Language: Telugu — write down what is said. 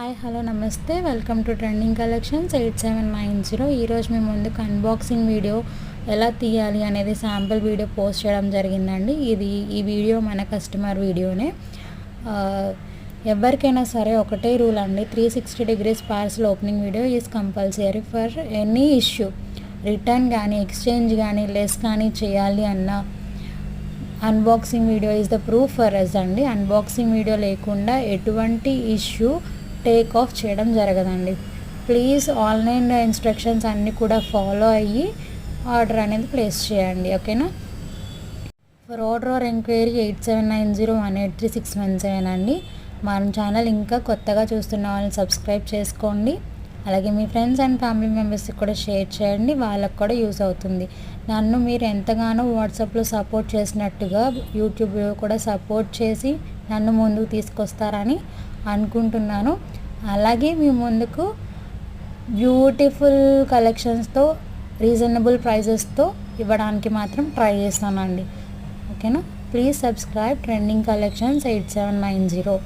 హాయ్ హలో నమస్తే వెల్కమ్ టు ట్రెండింగ్ కలెక్షన్స్ 8790. ఈరోజు మేము ముందుకు అన్బాక్సింగ్ వీడియో ఎలా తీయాలి అనేది శాంపుల్ వీడియో పోస్ట్ చేయడం జరిగిందండి. ఈ వీడియో మన కస్టమర్ వీడియోనే. ఎవరికైనా సరే ఒకటే రూల్ అండి, 360 degrees parcel opening video is compulsory for any issue. Return కానీ ఎక్స్చేంజ్ కానీ లెస్ కానీ చేయాలి అన్న unboxing video is the proof for us అండి. అన్బాక్సింగ్ వీడియో లేకుండా ఎటువంటి ఇష్యూ టేక్ ఆఫ్ చేయడం జరగదండి. ప్లీజ్ ఆన్లైన్ ఇన్స్ట్రక్షన్స్ అన్నీ కూడా ఫాలో అయ్యి ఆర్డర్ అనేది ప్లేస్ చేయండి, ఓకేనా. ఫర్ ఆర్డర్ ఆర్ ఎంక్వైరీ 8790183617 అండి. మన ఛానల్ ఇంకా కొత్తగా చూస్తున్న వాళ్ళని సబ్స్క్రైబ్ చేసుకోండి. అలాగే మీ ఫ్రెండ్స్ అండ్ ఫ్యామిలీ మెంబర్స్కి కూడా షేర్ చేయండి, వాళ్ళకు కూడా యూస్ అవుతుంది. నన్ను మీరు ఎంతగానో వాట్సాప్లో సపోర్ట్ చేసినట్టుగా యూట్యూబ్లో కూడా సపోర్ట్ చేసి నన్ను ముందుకు తీసుకొస్తారని అనుకుంటున్నాను. అలాగే మీ ముందుకు బ్యూటిఫుల్ కలెక్షన్స్తో రీజనబుల్ ప్రైజెస్తో ఇవ్వడానికి మాత్రం ట్రై చేస్తానండి, ఓకేనా. Please subscribe trending collections 8790.